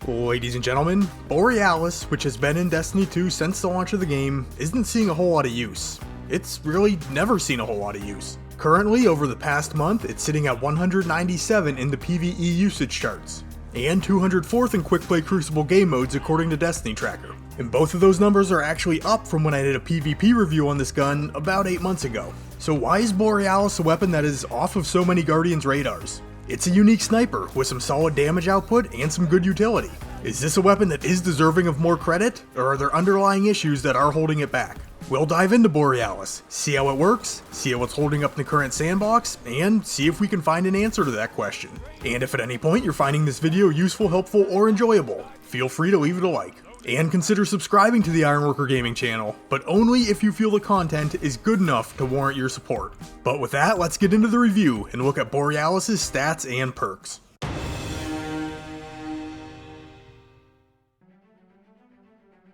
Ladies and gentlemen, Borealis, which has been in Destiny 2 since the launch of the game, isn't seeing a whole lot of use. It's really never seen a whole lot of use. Currently, over the past month, it's sitting at 197 in the PvE usage charts, and 204th in Quick Play Crucible game modes according to Destiny Tracker. And both of those numbers are actually up from when I did a PvP review on this gun about 8 months ago. So why is Borealis a weapon that is off of so many Guardians' radars? It's a unique sniper with some solid damage output and some good utility. Is this a weapon that is deserving of more credit, or are there underlying issues that are holding it back? We'll dive into Borealis, see how it works, see how it's holding up in the current sandbox, and see if we can find an answer to that question. And if at any point you're finding this video useful, helpful, or enjoyable, feel free to leave it a like. And consider subscribing to the Ironworker Gaming channel, but only if you feel the content is good enough to warrant your support. But with that, let's get into the review and look at Borealis' stats and perks.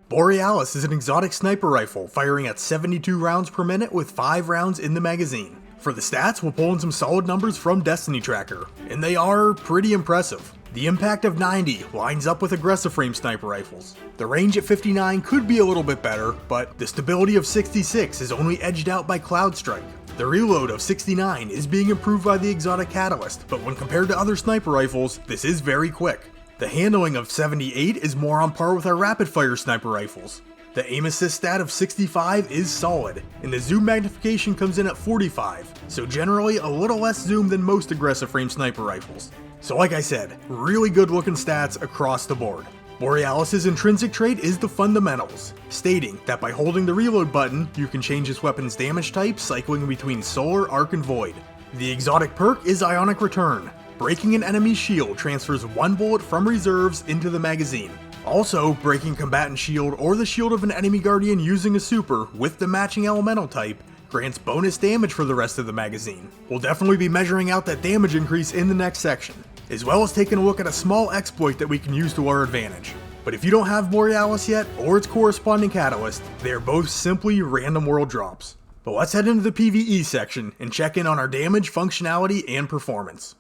Borealis is an exotic sniper rifle firing at 72 rounds per minute with 5 rounds in the magazine. For the stats, we'll pull in some solid numbers from Destiny Tracker, and they are pretty impressive. The impact of 90 lines up with aggressive frame sniper rifles. The range at 59 could be a little bit better, but the stability of 66 is only edged out by Cloud Strike. The reload of 69 is being improved by the exotic catalyst, but when compared to other sniper rifles, this is very quick. The handling of 78 is more on par with our rapid fire sniper rifles. The aim assist stat of 65 is solid, and the zoom magnification comes in at 45, so generally a little less zoom than most aggressive frame sniper rifles. So like I said, really good looking stats across the board. Borealis' intrinsic trait is the fundamentals, stating that by holding the reload button, you can change this weapon's damage type cycling between solar, arc, and void. The exotic perk is Ionic Return. Breaking an enemy's shield transfers 1 bullet from reserves into the magazine. Also, breaking combatant shield or the shield of an enemy guardian using a super with the matching elemental type grants bonus damage for the rest of the magazine. We'll definitely be measuring out that damage increase in the next section, as well as taking a look at a small exploit that we can use to our advantage. But if you don't have Borealis yet, or its corresponding catalyst, they are both simply random world drops. But let's head into the PvE section and check in on our damage, functionality, and performance.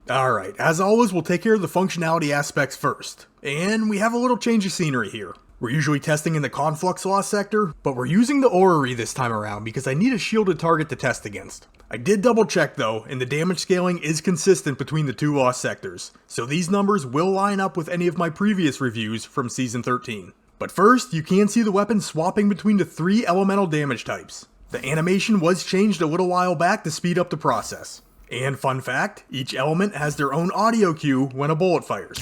Alright, as always, we'll take care of the functionality aspects first. And we have a little change of scenery here. We're usually testing in the Conflux Lost sector, but we're using the Orrery this time around because I need a shielded target to test against. I did double check though, and the damage scaling is consistent between the two Lost sectors, so these numbers will line up with any of my previous reviews from Season 13. But first, you can see the weapon swapping between the 3 elemental damage types. The animation was changed a little while back to speed up the process. And fun fact, each element has their own audio cue when a bullet fires.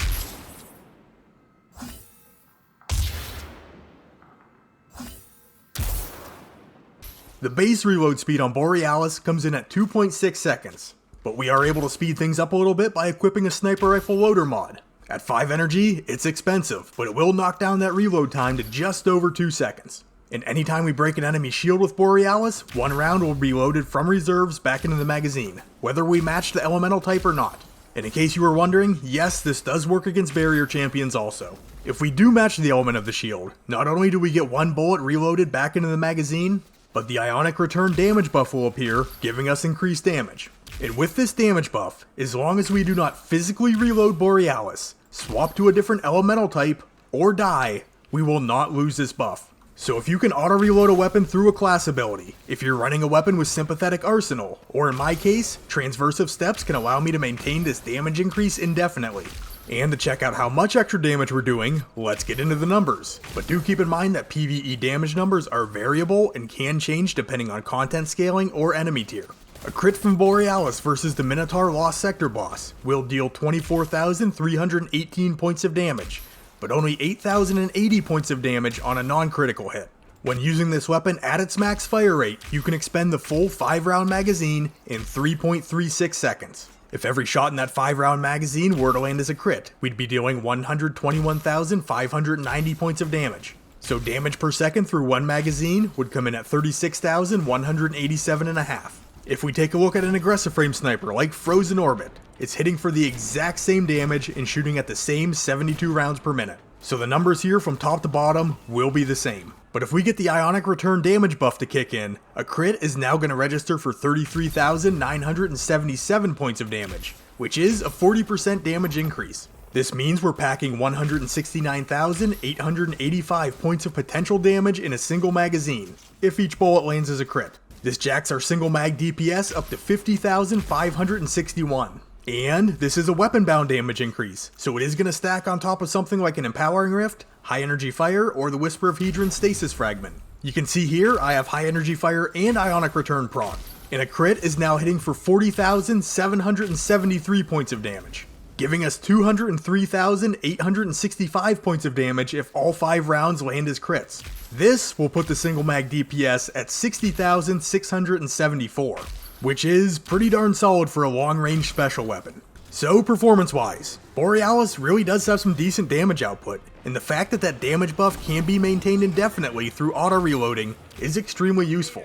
The base reload speed on Borealis comes in at 2.6 seconds, but we are able to speed things up a little bit by equipping a sniper rifle loader mod. At 5 energy, it's expensive, but it will knock down that reload time to just over 2 seconds. And anytime we break an enemy shield with Borealis, 1 round will be loaded from reserves back into the magazine, whether we match the elemental type or not. And in case you were wondering, yes, this does work against barrier champions also. If we do match the element of the shield, not only do we get 1 bullet reloaded back into the magazine, but the Ionic Return damage buff will appear, giving us increased damage. And with this damage buff, as long as we do not physically reload Borealis, swap to a different elemental type, or die, we will not lose this buff. So if you can auto-reload a weapon through a class ability, if you're running a weapon with Sympathetic Arsenal, or in my case, Transversive Steps can allow me to maintain this damage increase indefinitely. And to check out how much extra damage we're doing, let's get into the numbers. But do keep in mind that PvE damage numbers are variable and can change depending on content scaling or enemy tier. A crit from Borealis versus the Minotaur Lost Sector boss will deal 24,318 points of damage, but only 8,080 points of damage on a non-critical hit. When using this weapon at its max fire rate, you can expend the full 5-round magazine in 3.36 seconds. If every shot in that 5-round magazine were to land as a crit, we'd be dealing 121,590 points of damage. So damage per second through 1 magazine would come in at 36,187.5. If we take a look at an aggressive frame sniper like Frozen Orbit, it's hitting for the exact same damage and shooting at the same 72 rounds per minute. So the numbers here from top to bottom will be the same. But if we get the Ionic Return damage buff to kick in, a crit is now going to register for 33,977 points of damage, which is a 40% damage increase. This means we're packing 169,885 points of potential damage in a single magazine, if each bullet lands as a crit. This jacks our single mag DPS up to 50,561. And this is a weapon bound damage increase, so it is going to stack on top of something like an Empowering Rift, High Energy Fire, or the Whisper of Hedron Stasis Fragment. You can see here I have High Energy Fire and Ionic Return proc, and a crit is now hitting for 40,773 points of damage, giving us 203,865 points of damage if all 5 rounds land as crits. This will put the single mag DPS at 60,674, which is pretty darn solid for a long range special weapon. So performance wise, Borealis really does have some decent damage output, and the fact that that damage buff can be maintained indefinitely through auto reloading is extremely useful.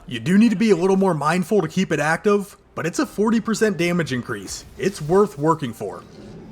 You do need to be a little more mindful to keep it active, but it's a 40% damage increase. It's worth working for.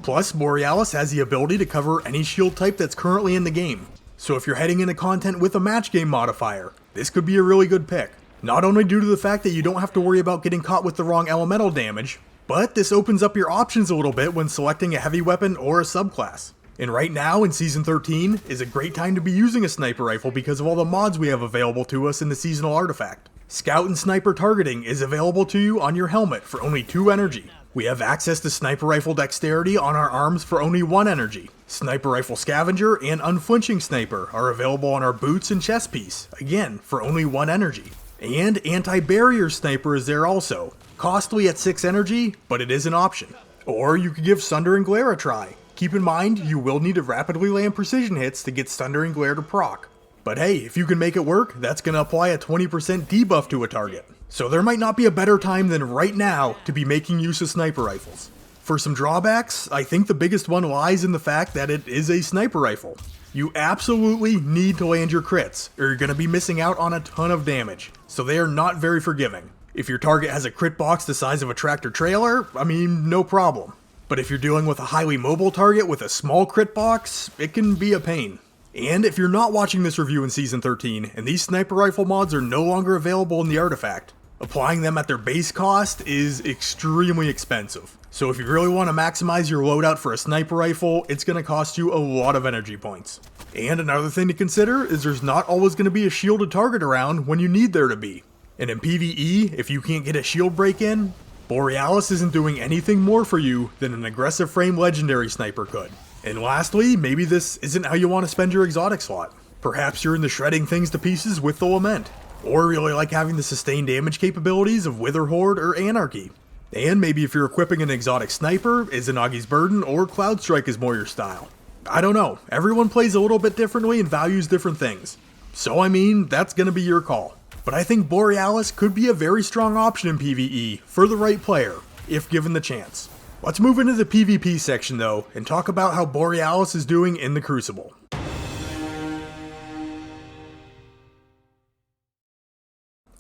Plus, Borealis has the ability to cover any shield type that's currently in the game, so if you're heading into content with a match game modifier, this could be a really good pick. Not only due to the fact that you don't have to worry about getting caught with the wrong elemental damage, but this opens up your options a little bit when selecting a heavy weapon or a subclass. And right now, in Season 13, is a great time to be using a sniper rifle because of all the mods we have available to us in the seasonal artifact. Scout and sniper targeting is available to you on your helmet for only 2 energy. We have access to sniper rifle dexterity on our arms for only 1 energy. Sniper rifle scavenger and unflinching sniper are available on our boots and chest piece, again for only 1 energy. And anti-barrier sniper is there also, costly at 6 energy, but it is an option. Or you could give Sunder and Glare a try. Keep in mind, you will need to rapidly land precision hits to get Sunder and Glare to proc. But hey, if you can make it work, that's going to apply a 20% debuff to a target. So there might not be a better time than right now to be making use of sniper rifles. For some drawbacks, I think the biggest one lies in the fact that it is a sniper rifle. You absolutely need to land your crits, or you're going to be missing out on a ton of damage, so they are not very forgiving. If your target has a crit box the size of a tractor trailer, I mean, no problem. But if you're dealing with a highly mobile target with a small crit box, it can be a pain. And if you're not watching this review in Season 13, and these sniper rifle mods are no longer available in the artifact, applying them at their base cost is extremely expensive. So if you really want to maximize your loadout for a sniper rifle, it's going to cost you a lot of energy points. And another thing to consider is there's not always going to be a shielded target around when you need there to be. And in PvE, if you can't get a shield break in, Borealis isn't doing anything more for you than an aggressive frame legendary sniper could. And lastly, maybe this isn't how you want to spend your exotic slot. Perhaps you're into shredding things to pieces with the Lament, or really like having the sustained damage capabilities of Wither Horde or Anarchy. And maybe if you're equipping an exotic sniper, Izanagi's Burden or Cloud Strike is more your style. I don't know, everyone plays a little bit differently and values different things. So I mean, that's gonna be your call. But I think Borealis could be a very strong option in PvE for the right player, if given the chance. Let's move into the PvP section though, and talk about how Borealis is doing in the Crucible.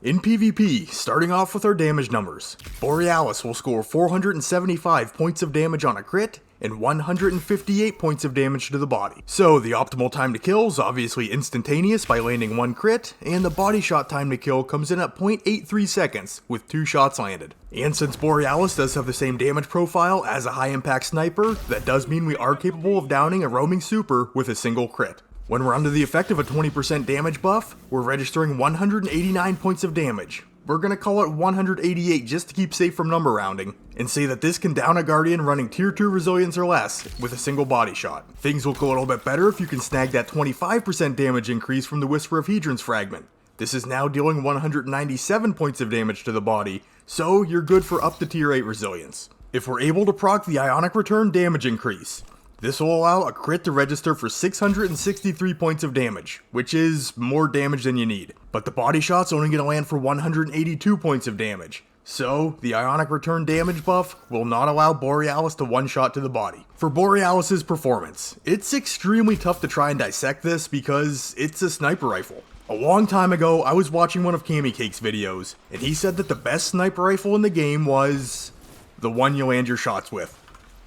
In PvP, starting off with our damage numbers, Borealis will score 475 points of damage on a crit, and 158 points of damage to the body. So the optimal time to kill is obviously instantaneous by landing 1 crit, and the body shot time to kill comes in at 0.83 seconds with 2 shots landed. And since Borealis does have the same damage profile as a high impact sniper, that does mean we are capable of downing a roaming super with a single crit. When we're under the effect of a 20% damage buff, we're registering 189 points of damage. We're gonna call it 188 just to keep safe from number rounding, and say that this can down a Guardian running tier 2 resilience or less with a single body shot. Things look a little bit better if you can snag that 25% damage increase from the Whisper of Hedron's Fragment. This is now dealing 197 points of damage to the body, so you're good for up to tier 8 resilience. If we're able to proc the Ionic Return damage increase, this will allow a crit to register for 663 points of damage, which is more damage than you need. But the body shot's only going to land for 182 points of damage. So, the Ionic Return damage buff will not allow Borealis to one-shot to the body. For Borealis' performance, it's extremely tough to try and dissect this because it's a sniper rifle. A long time ago, I was watching one of Cake's videos, and he said that the best sniper rifle in the game was the one you land your shots with.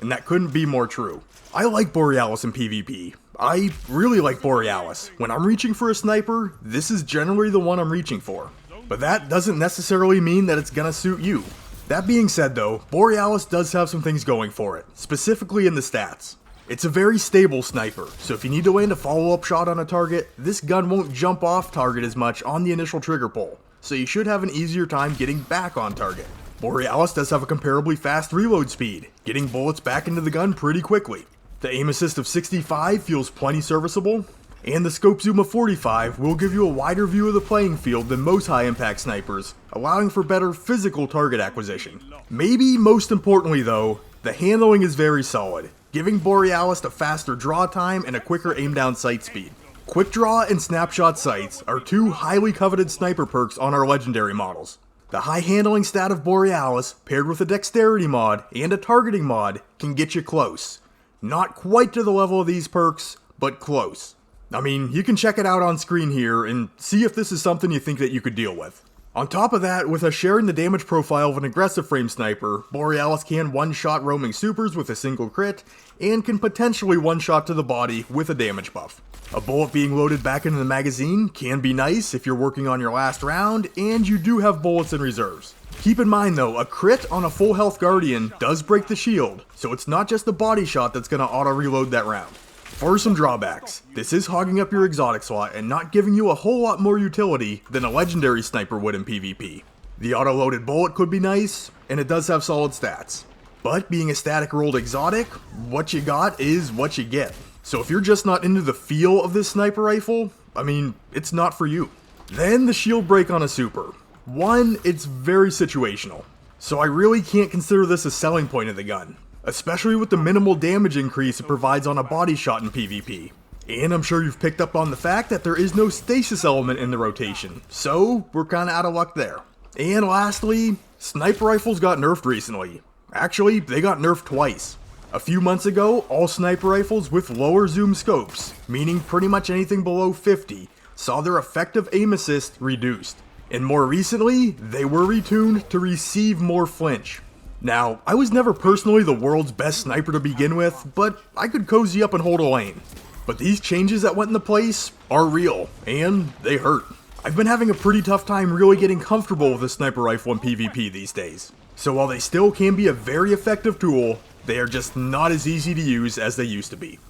And that couldn't be more true. I like Borealis in PvP. I really like Borealis. When I'm reaching for a sniper, this is generally the one I'm reaching for. But that doesn't necessarily mean that it's gonna suit you. That being said though, Borealis does have some things going for it, specifically in the stats. It's a very stable sniper, so if you need to land a follow-up shot on a target, this gun won't jump off target as much on the initial trigger pull, so you should have an easier time getting back on target. Borealis does have a comparably fast reload speed, getting bullets back into the gun pretty quickly. The aim assist of 65 feels plenty serviceable, and the scope zoom of 45 will give you a wider view of the playing field than most high-impact snipers, allowing for better physical target acquisition. Maybe most importantly though, the handling is very solid, giving Borealis a faster draw time and a quicker aim down sight speed. Quick Draw and Snapshot Sights are two highly coveted sniper perks on our legendary models. The high handling stat of Borealis, paired with a dexterity mod and a targeting mod, can get you close. Not quite to the level of these perks, but close. I mean, you can check it out on screen here and see if this is something you think that you could deal with. On top of that, with us sharing the damage profile of an aggressive frame sniper, Borealis can one-shot roaming supers with a single crit, and can potentially one-shot to the body with a damage buff. A bullet being loaded back into the magazine can be nice if you're working on your last round, and you do have bullets in reserves. Keep in mind though, a crit on a full health Guardian does break the shield, so it's not just the body shot that's gonna auto-reload that round. For some drawbacks, this is hogging up your exotic slot and not giving you a whole lot more utility than a legendary sniper would in PvP. The auto-loaded bullet could be nice, and it does have solid stats. But being a static rolled exotic, what you got is what you get. So if you're just not into the feel of this sniper rifle, I mean, it's not for you. Then the shield break on a super. One, it's very situational, so I really can't consider this a selling point of the gun, especially with the minimal damage increase it provides on a body shot in PvP. And I'm sure you've picked up on the fact that there is no stasis element in the rotation, so we're kinda out of luck there. And lastly, sniper rifles got nerfed recently. Actually, they got nerfed twice. A few months ago, all sniper rifles with lower zoom scopes, meaning pretty much anything below 50, saw their effective aim assist reduced. And more recently, they were retuned to receive more flinch. Now, I was never personally the world's best sniper to begin with, but I could cozy up and hold a lane. But these changes that went into place are real, and they hurt. I've been having a pretty tough time really getting comfortable with a sniper rifle in PvP these days. So while they still can be a very effective tool, they are just not as easy to use as they used to be.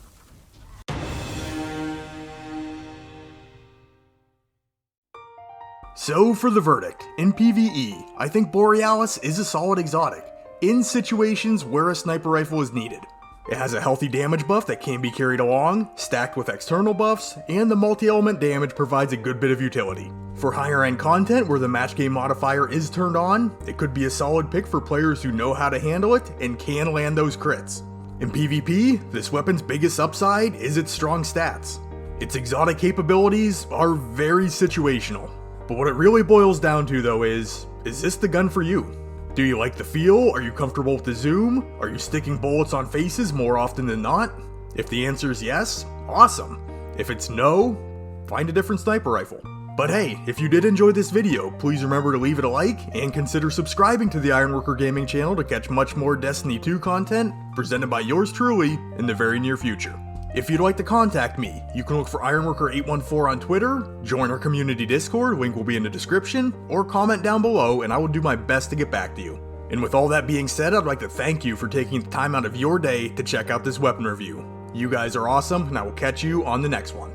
So for the verdict, in PvE, I think Borealis is a solid exotic, in situations where a sniper rifle is needed. It has a healthy damage buff that can be carried along, stacked with external buffs, and the multi-element damage provides a good bit of utility. For higher end content where the match game modifier is turned on, it could be a solid pick for players who know how to handle it and can land those crits. In PvP, this weapon's biggest upside is its strong stats. Its exotic capabilities are very situational. But what it really boils down to though is this the gun for you? Do you like the feel? Are you comfortable with the zoom? Are you sticking bullets on faces more often than not? If the answer is yes, awesome. If it's no, find a different sniper rifle. But hey, if you did enjoy this video, please remember to leave it a like, and consider subscribing to the Ironworker Gaming channel to catch much more Destiny 2 content, presented by yours truly, in the very near future. If you'd like to contact me, you can look for Ironworker814 on Twitter, join our community Discord, link will be in the description, or comment down below and I will do my best to get back to you. And with all that being said, I'd like to thank you for taking the time out of your day to check out this weapon review. You guys are awesome, and I will catch you on the next one.